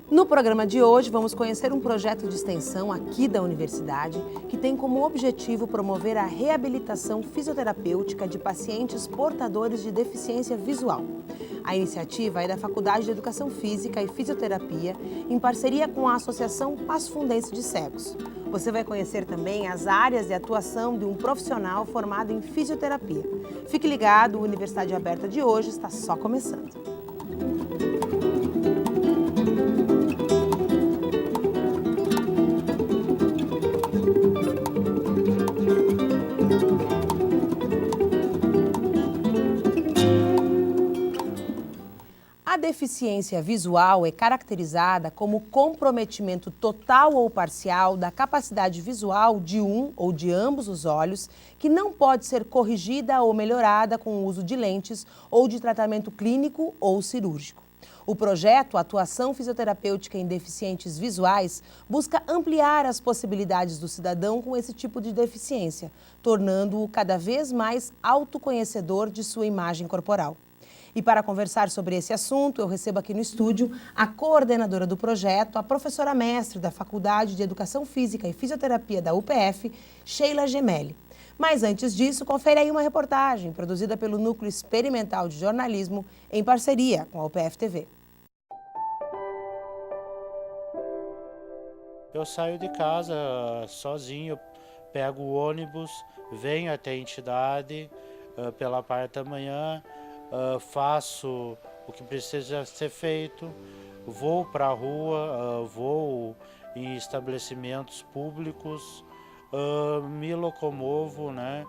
No programa de hoje, vamos conhecer um projeto de extensão aqui da universidade que tem como objetivo promover a reabilitação fisioterapêutica de pacientes portadores de deficiência visual. A iniciativa é da Faculdade de Educação Física e Fisioterapia, em parceria com a Associação Passo Fundense de Cegos. Você vai conhecer também as áreas de atuação de um profissional formado em fisioterapia. Fique ligado, a Universidade Aberta de hoje está só começando. A deficiência visual é caracterizada como comprometimento total ou parcial da capacidade visual de um ou de ambos os olhos, que não pode ser corrigida ou melhorada com o uso de lentes ou de tratamento clínico ou cirúrgico. O projeto Atuação Fisioterapêutica em Deficientes Visuais busca ampliar as possibilidades do cidadão com esse tipo de deficiência, tornando-o cada vez mais autoconhecedor de sua imagem corporal. E para conversar sobre esse assunto, eu recebo aqui no estúdio a coordenadora do projeto, a professora mestre da Faculdade de Educação Física e Fisioterapia da UPF, Sheila Gemelli. Mas antes disso, confere aí uma reportagem produzida pelo Núcleo Experimental de Jornalismo em parceria com a UPF TV. Eu saio de casa sozinho, pego o ônibus, venho até a entidade pela parte da manhã, faço o que precisa ser feito, vou para a rua, vou em estabelecimentos públicos, me locomovo, né,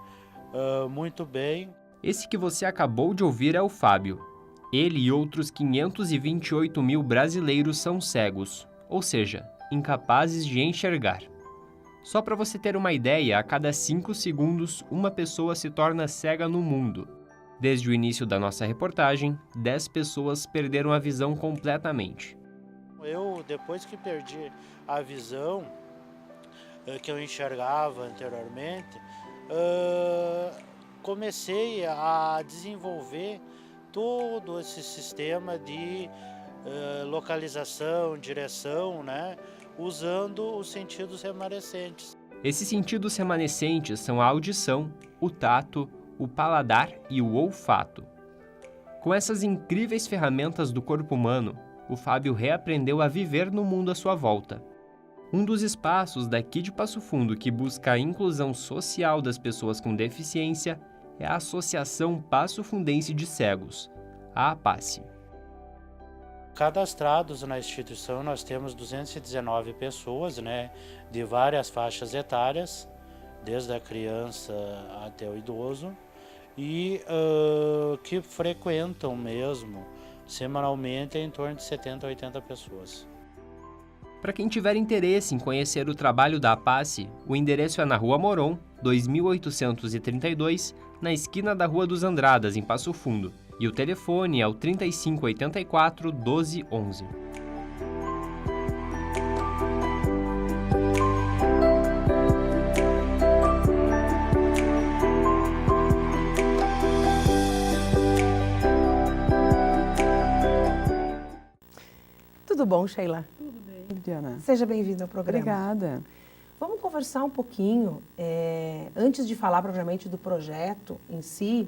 muito bem. Esse que você acabou de ouvir é o Fábio. Ele e outros 528 mil brasileiros são cegos, ou seja, incapazes de enxergar. Só para você ter uma ideia, a cada 5 segundos uma pessoa se torna cega no mundo. Desde o início da nossa reportagem, 10 pessoas perderam a visão completamente. Eu, depois que perdi a visão que eu enxergava anteriormente, comecei a desenvolver todo esse sistema de localização, direção, né, usando os sentidos remanescentes. Esses sentidos remanescentes são a audição, o tato, o paladar e o olfato. Com essas incríveis ferramentas do corpo humano, o Fábio reaprendeu a viver no mundo à sua volta. Um dos espaços daqui de Passo Fundo que busca a inclusão social das pessoas com deficiência é a Associação Passo Fundense de Cegos, a APACE. Cadastrados na instituição nós temos 219 pessoas, né, de várias faixas etárias, desde a criança até o idoso, e que frequentam mesmo, semanalmente, em torno de 70 a 80 pessoas. Para quem tiver interesse em conhecer o trabalho da APACE, o endereço é na Rua Moron, 2832, na esquina da Rua dos Andradas, em Passo Fundo, e o telefone é o 3584 1211. Tudo bom, Sheila? Tudo bem, Diana. Seja bem-vinda ao programa. Obrigada. Vamos conversar um pouquinho, antes de falar propriamente do projeto em si,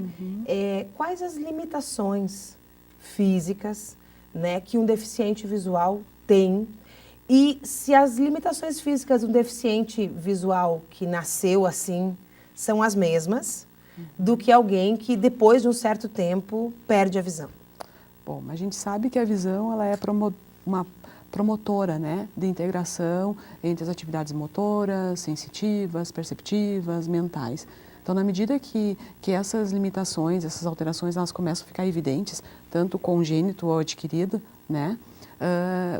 quais as limitações físicas, né, que um deficiente visual tem, e se as limitações físicas de um deficiente visual que nasceu assim são as mesmas do que alguém que depois de um certo tempo perde a visão. Bom, a gente sabe que a visão ela é uma promotora, né, de integração entre as atividades motoras, sensitivas, perceptivas, mentais. Então, na medida que essas limitações, essas alterações, elas começam a ficar evidentes, tanto congênito ou adquirido, né,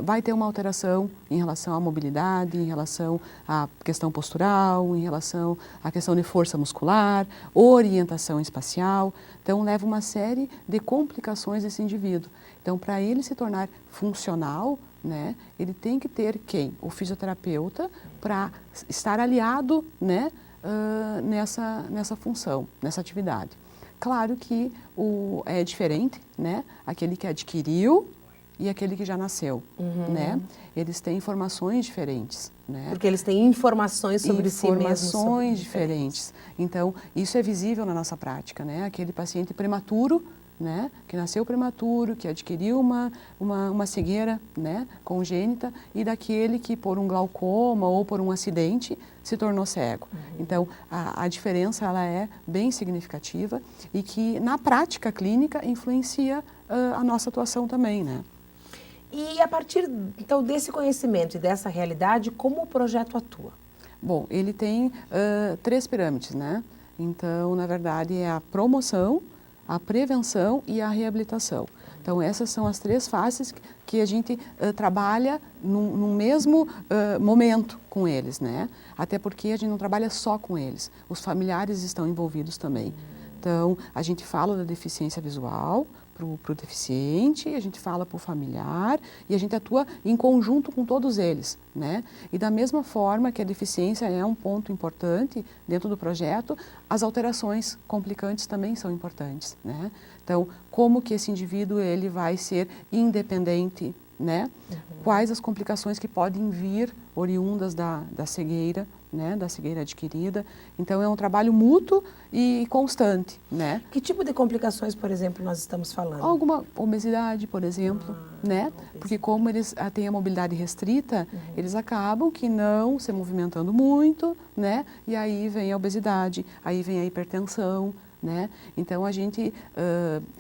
vai ter uma alteração em relação à mobilidade, em relação à questão postural, em relação à questão de força muscular, orientação espacial. Então, leva uma série de complicações desse indivíduo. Então, para ele se tornar funcional, né, ele tem que ter quem? O fisioterapeuta para estar aliado, né, nessa função, nessa atividade. Claro que é diferente, né, aquele que adquiriu e aquele que já nasceu, né? Eles têm informações diferentes, né? Porque eles têm informações sobre si mesmos. Informações diferentes. Então, isso é visível na nossa prática, né? Aquele paciente prematuro, né, que nasceu prematuro, que adquiriu uma cegueira, né, congênita, e daquele que por um glaucoma ou por um acidente se tornou cego. Então, a diferença ela é bem significativa e que na prática clínica influencia a nossa atuação também, né? E a partir, então, desse conhecimento e dessa realidade, como o projeto atua? Bom, ele tem 3 pirâmides, né? Então, na verdade, é a promoção, a prevenção e a reabilitação. Então, essas são as 3 faces que a gente trabalha num mesmo momento com eles, né? Até porque a gente não trabalha só com eles, os familiares estão envolvidos também. Então, a gente fala da deficiência visual para o deficiente, a gente fala para o familiar e a gente atua em conjunto com todos eles, né? E da mesma forma que a deficiência é um ponto importante dentro do projeto, as alterações complicantes também são importantes, né? Então, como que esse indivíduo ele vai ser independente, né? Quais as complicações que podem vir oriundas da cegueira, né, da cegueira adquirida. Então, é um trabalho mútuo e constante, né? Que tipo de complicações, por exemplo, nós estamos falando? Alguma obesidade, por exemplo, né? Porque como eles têm a mobilidade restrita, eles acabam que não se movimentando muito, né? E aí vem a obesidade, aí vem a hipertensão, né? Então, a gente,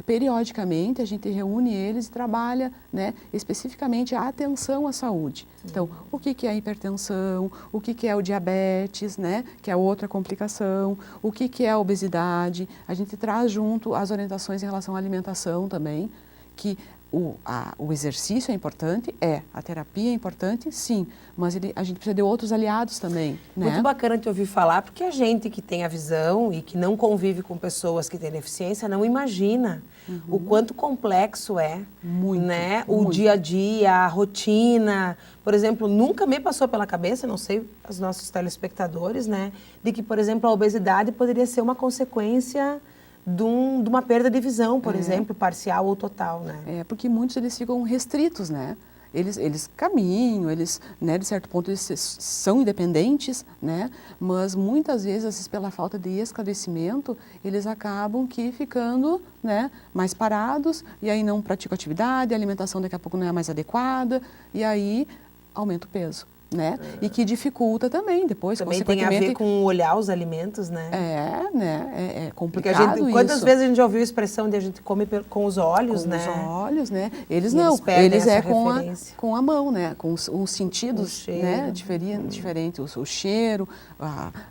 periodicamente, a gente reúne eles e trabalha, né, especificamente a atenção à saúde. Então, o que é a hipertensão, o que é o diabetes, né, que é outra complicação, o que é a obesidade. A gente traz junto as orientações em relação à alimentação também, que o exercício é importante, a terapia é importante, sim, mas a gente precisa de outros aliados também, né? Muito bacana te ouvir falar, porque a gente que tem a visão e que não convive com pessoas que têm deficiência não imagina o quanto complexo é, Muito, né? O muito. dia a dia, a rotina. Por exemplo, nunca me passou pela cabeça, não sei, os nossos telespectadores, né? De que, por exemplo, a obesidade poderia ser uma consequência de uma perda de visão, por exemplo, parcial ou total, né? É, porque muitos eles ficam restritos, né? Eles caminham, eles, né, de certo ponto, eles são independentes, né? Mas muitas vezes, às vezes, pela falta de esclarecimento, eles acabam que ficando, né, mais parados e aí não praticam atividade, a alimentação daqui a pouco não é mais adequada e aí aumenta o peso, né? E que dificulta também depois, Também tem a ver com olhar os alimentos, né? É Porque complicado quantas isso. vezes a gente já ouviu a expressão de a gente come com os olhos, Com né? os olhos, né? Eles E não, eles perdem eles essa com referência. com a mão, né? Com os sentidos, O cheiro. né? Diferentes, o cheiro,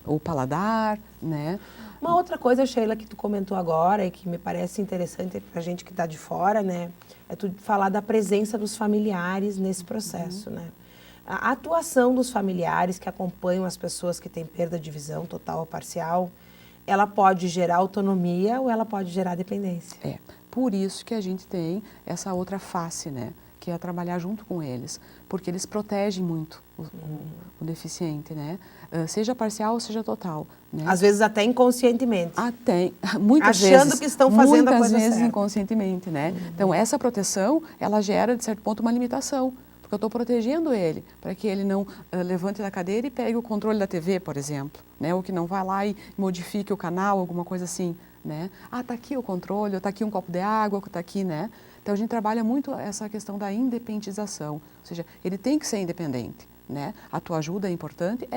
o paladar, né? Uma outra coisa, Sheila, que tu comentou agora e que me parece interessante para a gente que está de fora, né? É tu falar da presença dos familiares nesse processo, né? A atuação dos familiares que acompanham as pessoas que têm perda de visão total ou parcial, ela pode gerar autonomia ou ela pode gerar dependência. É, por isso que a gente tem essa outra face, né? Que é trabalhar junto com eles, porque eles protegem muito o deficiente, né? Seja parcial ou seja total, né? Às vezes até inconscientemente. Até, muitas Achando vezes, que estão fazendo a coisa muitas vezes certa. inconscientemente, né? Então, essa proteção, ela gera, de certo ponto, uma limitação, porque eu estou protegendo ele, para que ele não levante da cadeira e pegue o controle da TV, por exemplo, né? Ou que não vá lá e modifique o canal, alguma coisa assim, né? Ah, está aqui o controle, ou está aqui um copo de água, está aqui, né? Então, a gente trabalha muito essa questão da independização, ou seja, ele tem que ser independente, né? A tua ajuda é importante?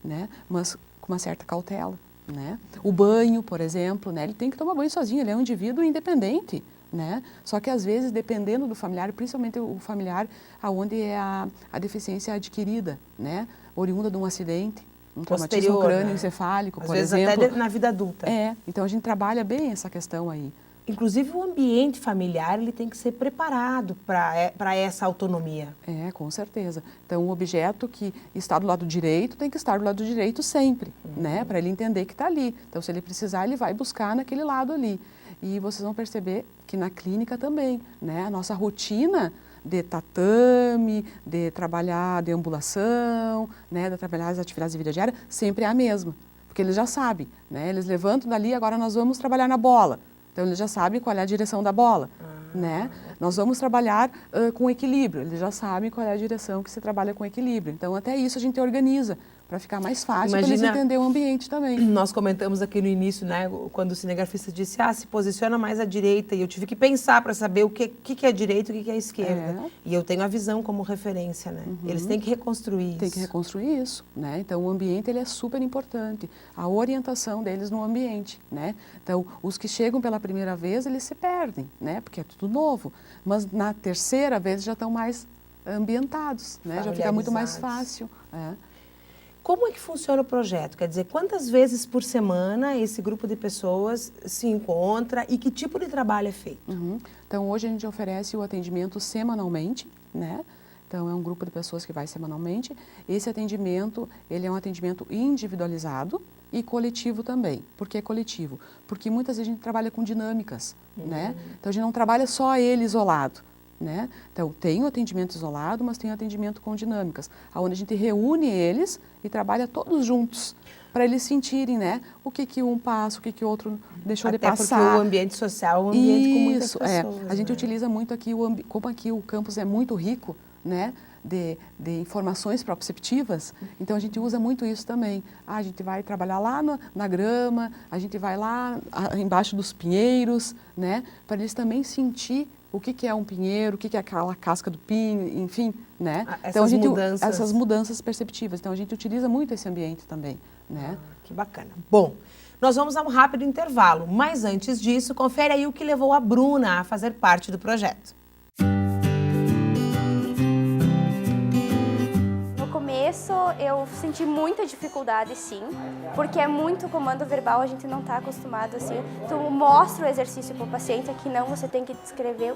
Né? Mas com uma certa cautela, né? O banho, por exemplo, né? Ele tem que tomar banho sozinho, ele é um indivíduo independente, né? Só que às vezes, dependendo do familiar, principalmente o familiar aonde é a deficiência adquirida, né? Oriunda de um acidente, um traumatismo Posterior, crânioencefálico, Às por vezes exemplo. até na vida adulta. Então a gente trabalha bem essa questão aí. Inclusive o ambiente familiar ele tem que ser preparado para essa autonomia. Com certeza. Então, o objeto que está do lado direito tem que estar do lado direito sempre, né? Para ele entender que está ali. Então, se ele precisar, ele vai buscar naquele lado ali. E vocês vão perceber que na clínica também, né? A nossa rotina de tatame, de trabalhar deambulação, né? De trabalhar as atividades de vida diária, sempre é a mesma. Porque eles já sabem, né? Eles levantam dali, agora nós vamos trabalhar na bola. Então, ele já sabe qual é a direção da bola, né? nós vamos trabalhar com equilíbrio. Eles já sabem qual é a direção que você trabalha com equilíbrio. Então, até isso a gente organiza para ficar mais fácil para eles entenderem o ambiente também. Nós comentamos aqui no início, né, quando o cinegrafista disse, se posiciona mais à direita, e eu tive que pensar para saber o que é direita e o que é esquerda. E eu tenho a visão como referência, né? Eles têm que reconstruir isso. Tem que reconstruir isso, né? Então, o ambiente, ele é super importante. A orientação deles no ambiente, né? Então, os que chegam pela primeira vez, eles se perdem, né? Porque é tudo novo. Mas na terceira vez já estão mais ambientados, né? Já fica muito mais fácil. Como é que funciona o projeto? Quer dizer, quantas vezes por semana esse grupo de pessoas se encontra e que tipo de trabalho é feito? Então, hoje a gente oferece o atendimento semanalmente, né? Então, é um grupo de pessoas que vai semanalmente. Esse atendimento, ele é um atendimento individualizado e coletivo também. Por que coletivo? Porque muitas vezes a gente trabalha com dinâmicas, né? Então, a gente não trabalha só ele isolado. Né? Então, tem o atendimento isolado, mas tem o atendimento com dinâmicas, onde a gente reúne eles e trabalha todos juntos, para eles sentirem, né, o que um passa, o que o outro deixou de passar. Até porque o ambiente social é um ambiente com muitas pessoas. A gente utiliza muito aqui, como aqui o campus é muito rico, né, de informações proprioceptivas, então a gente usa muito isso também. A gente vai trabalhar lá na grama, a gente vai lá embaixo dos pinheiros, né, para eles também sentir o que é um pinheiro, o que é aquela casca do pinho, enfim, né? Essas mudanças perceptivas. Então, a gente utiliza muito esse ambiente também, né? Que bacana. Bom, nós vamos a um rápido intervalo, mas antes disso, confere aí o que levou a Bruna a fazer parte do projeto. Eu senti muita dificuldade, sim, porque é muito comando verbal, a gente não está acostumado, assim. Tu mostra o exercício para o paciente, aqui não, você tem que descrever,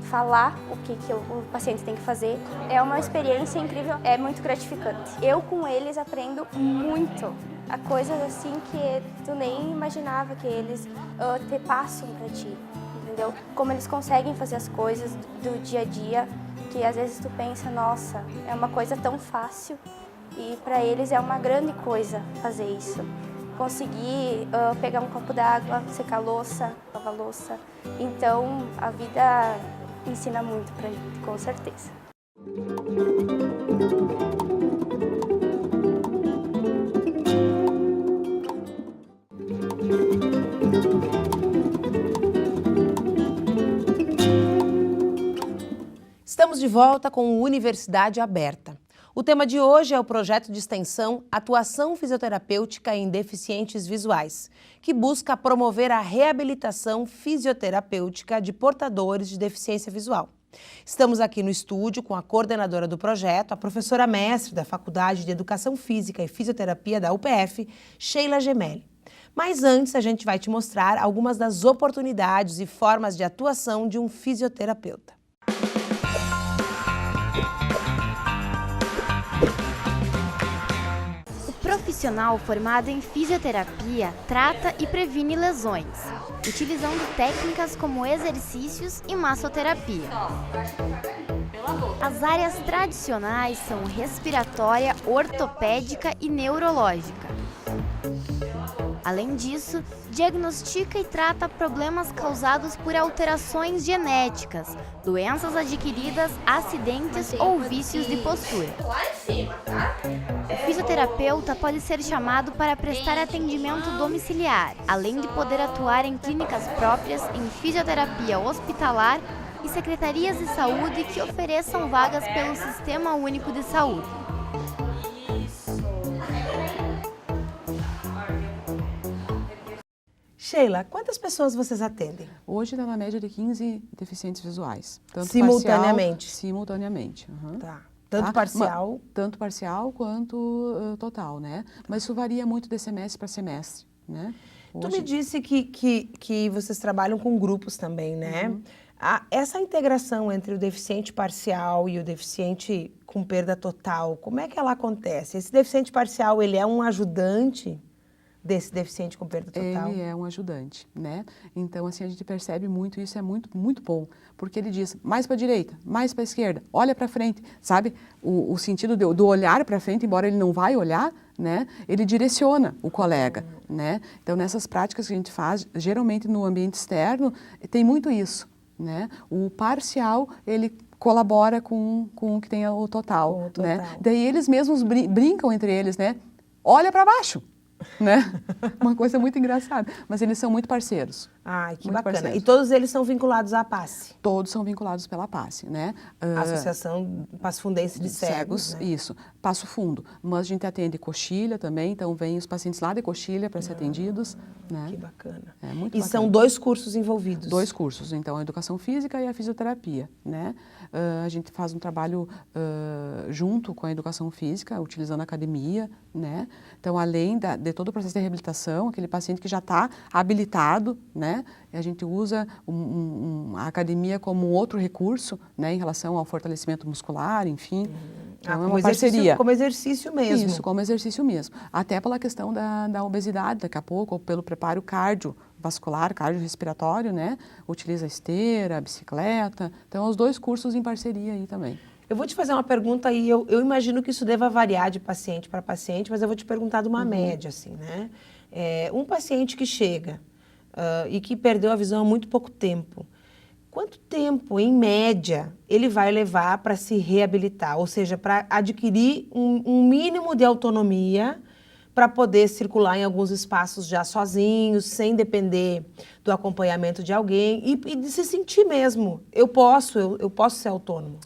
falar o que o paciente tem que fazer. É uma experiência incrível, é muito gratificante. Eu com eles aprendo muito, a coisas assim que tu nem imaginava que eles te passam para ti, entendeu? Como eles conseguem fazer as coisas do dia a dia, que às vezes tu pensa, nossa, é uma coisa tão fácil e para eles é uma grande coisa fazer isso. Conseguir pegar um copo d'água, secar a louça, lavar a louça. Então, a vida ensina muito pra gente, com certeza. Estamos de volta com o Universidade Aberta. O tema de hoje é o projeto de extensão Atuação Fisioterapêutica em Deficientes Visuais, que busca promover a reabilitação fisioterapêutica de portadores de deficiência visual. Estamos aqui no estúdio com a coordenadora do projeto, a professora mestre da Faculdade de Educação Física e Fisioterapia da UPF, Sheila Gemelli. Mas antes a gente vai te mostrar algumas das oportunidades e formas de atuação de um fisioterapeuta. Profissional formado em fisioterapia trata e previne lesões, utilizando técnicas como exercícios e massoterapia. As áreas tradicionais são respiratória, ortopédica e neurológica. Além disso, diagnostica e trata problemas causados por alterações genéticas, doenças adquiridas, acidentes ou vícios de postura. O fisioterapeuta pode ser chamado para prestar atendimento domiciliar, além de poder atuar em clínicas próprias, em fisioterapia hospitalar e secretarias de saúde que ofereçam vagas pelo Sistema Único de Saúde. Sheila, quantas pessoas vocês atendem? Hoje está na média de 15 deficientes visuais. Tanto simultaneamente? Parcial, simultaneamente. Tá. Tanto parcial? Tanto parcial quanto total, né? Mas isso varia muito de semestre para semestre, né? Tu me disse que vocês trabalham com grupos também, né? Essa integração entre o deficiente parcial e o deficiente com perda total, como é que ela acontece? Esse deficiente parcial, ele é um ajudante desse deficiente com perda total? Ele é um ajudante, né? Então, assim, a gente percebe muito, isso é muito, muito bom, porque ele diz mais para a direita, mais para a esquerda, olha para frente, sabe? O sentido do olhar para frente, embora ele não vai olhar, né? Ele direciona o colega, né? Então, nessas práticas que a gente faz, geralmente no ambiente externo, tem muito isso, né? O parcial, ele colabora com o que tem o total, Com o total. né? Daí eles mesmos brincam entre eles, né? Olha para baixo, né? Uma coisa muito engraçada, mas eles são muito parceiros. Ai, que Muito bacana. parceiros. E todos eles são vinculados à PACE, Todos são vinculados pela PACE, né? Associação Passo Fundense de Cegos, né? Isso, Passo Fundo. Mas a gente atende coxilha também, então vem os pacientes lá de coxilha para ser atendidos, né? Que bacana. É muito E bacana. são 2 cursos envolvidos. 2 cursos, então a educação física e a fisioterapia, né? A gente faz um trabalho junto com a educação física, utilizando a academia, né? Então, além de todo o processo de reabilitação, aquele paciente que já está habilitado, né? A gente usa a academia como outro recurso, né? Em relação ao fortalecimento muscular, enfim. Então, é uma parceria. Como exercício mesmo. Isso, como exercício mesmo. Até pela questão da obesidade, daqui a pouco, ou pelo preparo cardiovascular, cardiorrespiratório, né? Utiliza a esteira, a bicicleta. Então, os 2 cursos em parceria aí também. Eu vou te fazer uma pergunta e eu imagino que isso deva variar de paciente para paciente, mas eu vou te perguntar de uma média, assim, né? Um paciente que chega e que perdeu a visão há muito pouco tempo, quanto tempo, em média, ele vai levar para se reabilitar? Ou seja, para adquirir um mínimo de autonomia para poder circular em alguns espaços já sozinho, sem depender do acompanhamento de alguém e de se sentir mesmo, eu posso ser autônomo.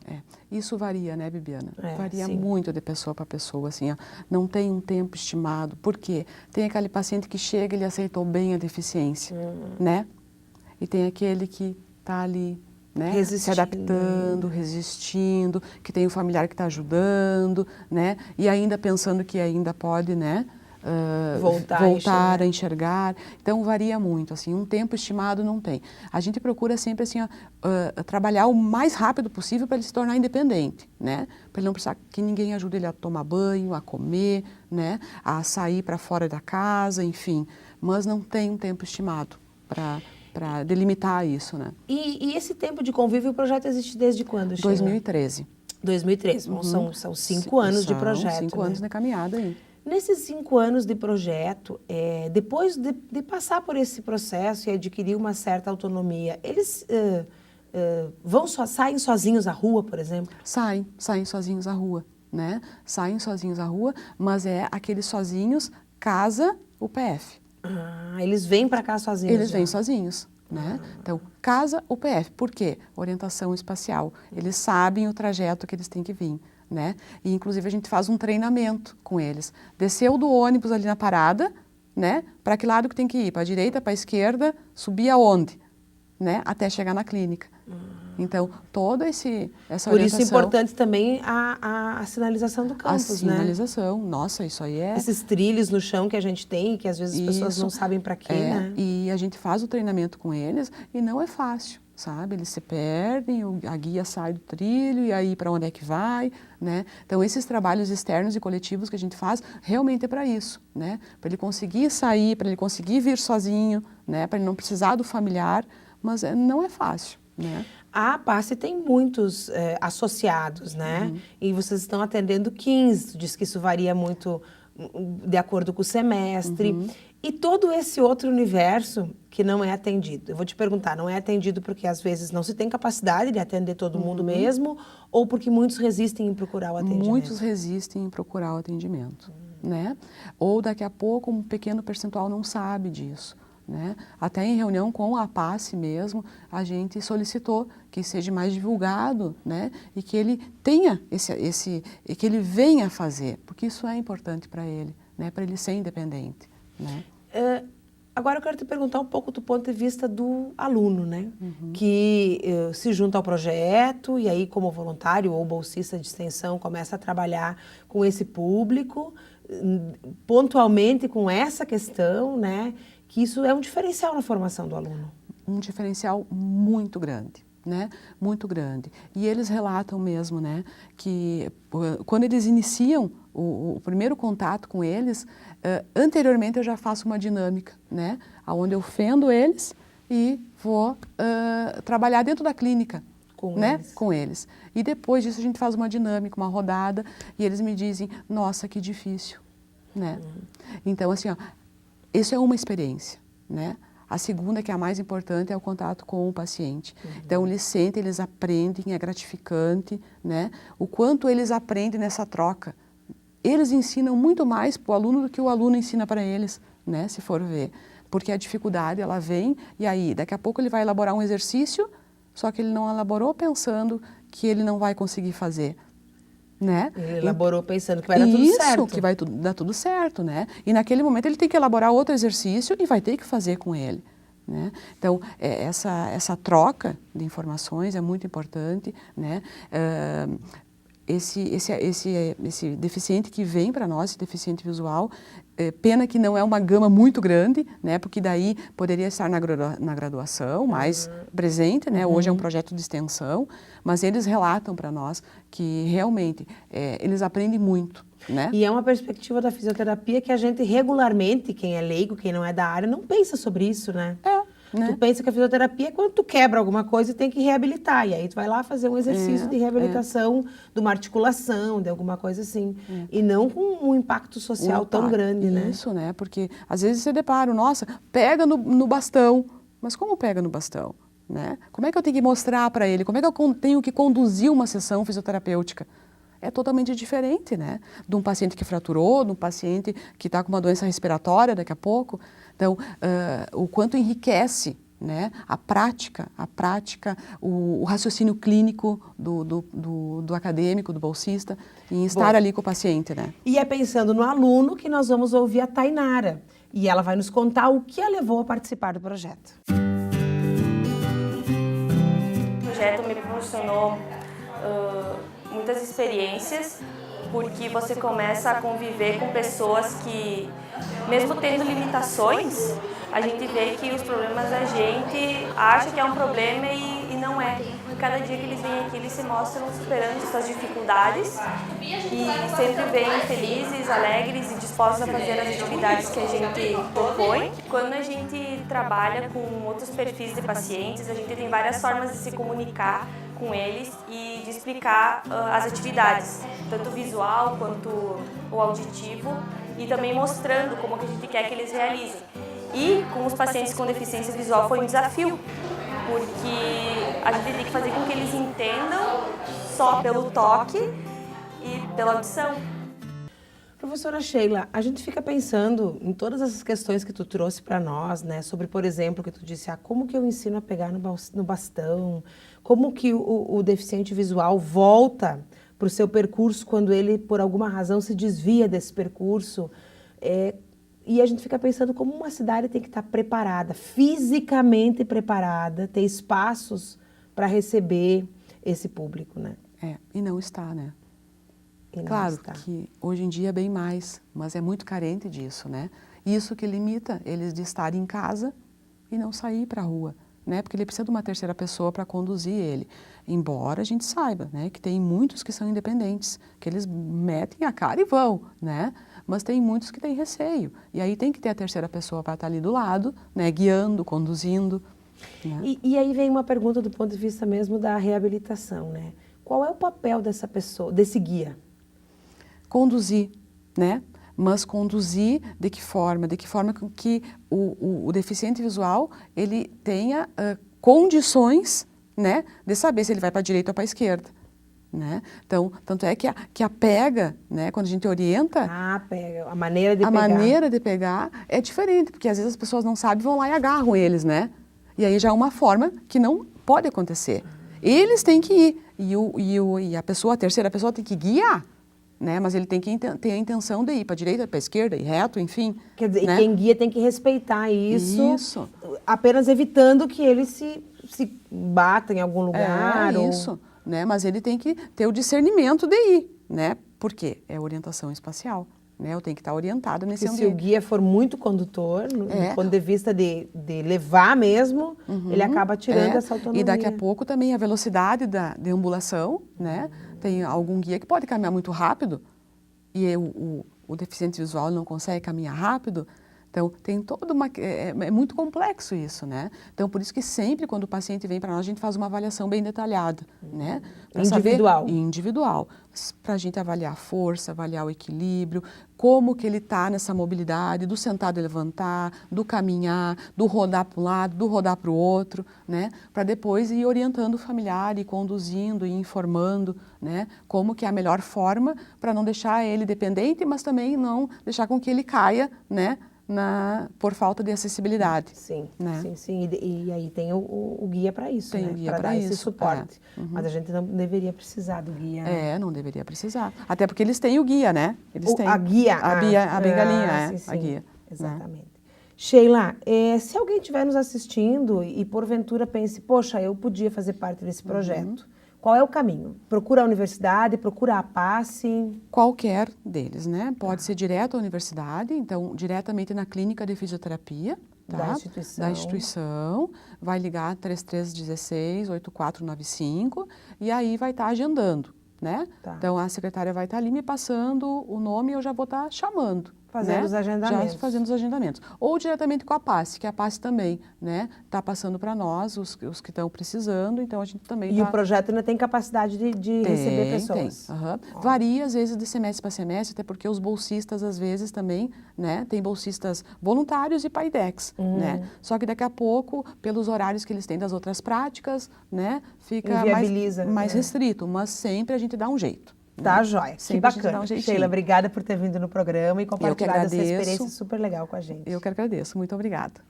Isso varia, né, Bibiana? Varia sim. muito de pessoa para pessoa, assim, ó. Não tem um tempo estimado. Por quê? Tem aquele paciente que chega e ele aceitou bem a deficiência, né? E tem aquele que está ali, né? Resistindo. Se adaptando, resistindo, que tem o familiar que está ajudando, né? E ainda pensando que ainda pode, né? Voltar a enxergar. Então, varia muito, assim, um tempo estimado não tem. A gente procura sempre, assim, trabalhar o mais rápido possível para ele se tornar independente, né? Para ele não precisar que ninguém ajude ele a tomar banho, a comer, né? A sair para fora da casa, enfim. Mas não tem um tempo estimado para delimitar isso, né? E esse tempo de convívio, o projeto existe desde quando, Sheila? 2013. 2013, são 5 anos de projeto. 5 anos de caminhada aí. Nesses 5 anos de projeto, depois de passar por esse processo e adquirir uma certa autonomia, eles saem sozinhos à rua, por exemplo? Saem sozinhos à rua, né? Saem sozinhos à rua, mas é aqueles sozinhos casa UPF. Eles vêm para cá sozinhos? Eles vêm sozinhos, né? Então, casa UPF. Por quê? Orientação espacial. Eles sabem o trajeto que eles têm que vir, né? E, inclusive, a gente faz um treinamento com eles. Desceu do ônibus ali na parada, né? Para que lado que tem que ir? Para a direita, para a esquerda, subir aonde? Né? Até chegar na clínica. Então, toda essa orientação... Por isso é importante também a sinalização do campus, né? A sinalização, nossa, isso aí é... Esses trilhos no chão que a gente tem, que às vezes as pessoas não sabem para quê, né? E a gente faz o treinamento com eles e não é fácil, sabe? Eles se perdem, a guia sai do trilho e aí para onde é que vai, né? Então, esses trabalhos externos e coletivos que a gente faz realmente é para isso, né? Para ele conseguir sair, para ele conseguir vir sozinho, né? Para ele não precisar do familiar, mas não é fácil, né? A PACE tem muitos associados, né? E vocês estão atendendo 15, diz que isso varia muito de acordo com o semestre. E todo esse outro universo que não é atendido. Eu vou te perguntar, não é atendido porque às vezes não se tem capacidade de atender todo mundo mesmo, ou porque muitos resistem em procurar o atendimento? Muitos resistem em procurar o atendimento, né? Ou daqui a pouco um pequeno percentual não sabe disso. Né? Até em reunião com a PACE mesmo, a gente solicitou que seja mais divulgado, né? E que ele tenha que ele venha fazer, porque isso é importante para ele, né? Para ele ser independente, né? Agora eu quero te perguntar um pouco do ponto de vista do aluno, né? Que se junta ao projeto e aí como voluntário ou bolsista de extensão começa a trabalhar com esse público, pontualmente com essa questão, né? Que isso é um diferencial na formação do aluno. Um diferencial muito grande, né? Muito grande. E eles relatam mesmo, né? Que quando eles iniciam o primeiro contato com eles, anteriormente eu já faço uma dinâmica, né? Onde eu fendo eles e vou trabalhar dentro da clínica, com eles. E depois disso a gente faz uma dinâmica, uma rodada, e eles me dizem, nossa, que difícil, né? Então, assim, ó, isso é uma experiência, né? A segunda, que é a mais importante, é o contato com o paciente. Então, eles sentem, eles aprendem, é gratificante, né? O quanto eles aprendem nessa troca. Eles ensinam muito mais para o aluno do que o aluno ensina para eles, né? Se for ver. Porque a dificuldade, ela vem, e aí, daqui a pouco ele vai elaborar um exercício, só que ele não elaborou pensando que ele não vai conseguir fazer. Né? Ele elaborou pensando que vai dar tudo certo. Isso, que vai dar tudo certo, né? E naquele momento ele tem que elaborar outro exercício e vai ter que fazer com ele, né? Então, essa troca de informações é muito importante, né? Esse deficiente que vem para nós, esse deficiente visual, pena que não é uma gama muito grande, né? Porque daí poderia estar na graduação mais presente, né? Hoje é um projeto de extensão, mas eles relatam para nós que realmente eles aprendem muito, né? E é uma perspectiva da fisioterapia que a gente regularmente, quem é leigo, quem não é da área, não pensa sobre isso, né? Né? Tu pensa que a fisioterapia é quando tu quebra alguma coisa e tem que reabilitar. E aí tu vai lá fazer um exercício de reabilitação de uma articulação, de alguma coisa assim. E não com um impacto social tão grande, né? Isso, né? Porque às vezes você depara, nossa, pega no bastão. Mas como pega no bastão? Né? Como é que eu tenho que mostrar para ele? Como é que eu tenho que conduzir uma sessão fisioterapêutica? É totalmente diferente, né? De um paciente que fraturou, de um paciente que está com uma doença respiratória daqui a pouco. Então, o quanto enriquece, né? A prática, o raciocínio clínico do acadêmico, do bolsista, em estar ali com o paciente, né? E é pensando no aluno que nós vamos ouvir a Tainara. E ela vai nos contar o que a levou a participar do projeto. O projeto me proporcionou muitas experiências, porque você começa a conviver com pessoas que, mesmo tendo limitações, a gente vê que os problemas da gente acha que é um problema e não é. Cada dia que eles vêm aqui, eles se mostram superando suas dificuldades e sempre vêm felizes, alegres e dispostos a fazer as atividades que a gente propõe. Quando a gente trabalha com outros perfis de pacientes, a gente tem várias formas de se comunicar com eles e de explicar as atividades, tanto o visual quanto o auditivo, e também mostrando como que a gente quer que eles realizem. E com os pacientes com deficiência visual foi um desafio, porque a gente tem que fazer com que eles entendam só pelo toque e pela audição. Professora Sheila, a gente fica pensando em todas essas questões que tu trouxe para nós, né? Sobre, por exemplo, que tu disse, como que eu ensino a pegar no bastão? Como que o deficiente visual volta para o seu percurso quando ele, por alguma razão, se desvia desse percurso? E a gente fica pensando como uma cidade tem que estar preparada, fisicamente preparada, ter espaços para receber esse público, né? E não está, né? Claro que hoje em dia é bem mais, mas é muito carente disso, né? Isso que limita eles de estar em casa e não sair para a rua, né? Porque ele precisa de uma terceira pessoa para conduzir ele. Embora a gente saiba, né, que tem muitos que são independentes, que eles metem a cara e vão, né? Mas tem muitos que têm receio. E aí tem que ter a terceira pessoa para estar ali do lado, né, guiando, conduzindo. Né? E aí vem uma pergunta do ponto de vista mesmo da reabilitação, né? Qual é o papel dessa pessoa, desse guia? Conduzir, né? Mas conduzir de que forma? De que forma que o deficiente visual ele tenha condições, né, de saber se ele vai para a direita ou para a esquerda, né? Então, tanto é que a pega, né, quando a gente orienta... Pega. A maneira de pegar. A maneira de pegar é diferente, porque às vezes as pessoas não sabem, vão lá e agarram eles, né? E aí já é uma forma que não pode acontecer. Eles têm que ir, e a terceira pessoa tem que guiar, né? Mas ele tem que ter a intenção de ir para a direita, para a esquerda, ir reto, enfim. Quer dizer, né? E quem guia tem que respeitar isso. Apenas evitando que ele se bata em algum lugar. Isso, né? Mas ele tem que ter o discernimento de ir, né? Porque é orientação espacial, né? Eu tenho que estar orientada nesse ambiente. Se o guia for muito condutor, do ponto de vista de levar mesmo, ele acaba tirando essa autonomia. E daqui a pouco também a velocidade da deambulação, né? Tem algum guia que pode caminhar muito rápido e o deficiente visual não consegue caminhar rápido. Então, tem toda uma... É muito complexo isso, né? Então, por isso que sempre quando o paciente vem para nós, a gente faz uma avaliação bem detalhada, né? Pra Individual. Saber, individual. Para a gente avaliar a força, avaliar o equilíbrio, como que ele está nessa mobilidade, do sentado e levantar, do caminhar, do rodar para um lado, do rodar para o outro, né? Para depois ir orientando o familiar, e conduzindo, e informando, né? Como que é a melhor forma para não deixar ele dependente, mas também não deixar com que ele caia, né? Por falta de acessibilidade. Sim, né? sim. E aí tem o guia para isso, Tem né? o guia Para pra dar isso, esse suporte. Uhum. Mas a gente não deveria precisar do guia. Não deveria precisar. Até porque eles têm o guia, né? Eles têm. A guia. A bengalinha, sim, a guia. Exatamente. Né? Sheila, se alguém estiver nos assistindo e porventura pense, poxa, eu podia fazer parte desse projeto, qual é o caminho? Procura a universidade, procura a PASSE? Qualquer deles, né? Pode ser direto à universidade, então diretamente na clínica de fisioterapia, tá? Da instituição, vai ligar 3316-8495 e aí vai estar agendando, né? Tá. Então a secretária vai estar ali me passando o nome e eu já vou estar chamando. Fazendo os agendamentos. Já fazendo os agendamentos. Ou diretamente com a PASSE, que a PASSE também, né, está passando para nós, os que estão precisando, então a gente também E o projeto ainda tem capacidade de receber pessoas? Tem. Varia, às vezes, de semestre para semestre, até porque os bolsistas, às vezes, também, né, tem bolsistas voluntários e PAIDEX, né? Só que daqui a pouco, pelos horários que eles têm das outras práticas, né, fica mais restrito, mas sempre a gente dá um jeito. Tá, joia. Que bacana. Sheila, obrigada por ter vindo no programa e compartilhado essa experiência super legal com a gente. Eu que agradeço. Muito obrigada.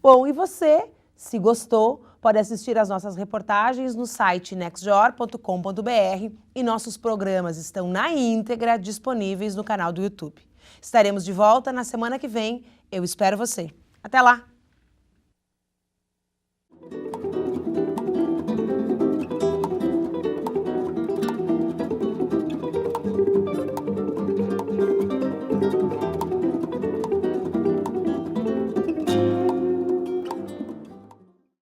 Bom, e você, se gostou, pode assistir às nossas reportagens no site nextjor.com.br e nossos programas estão na íntegra disponíveis no canal do YouTube. Estaremos de volta na semana que vem. Eu espero você. Até lá!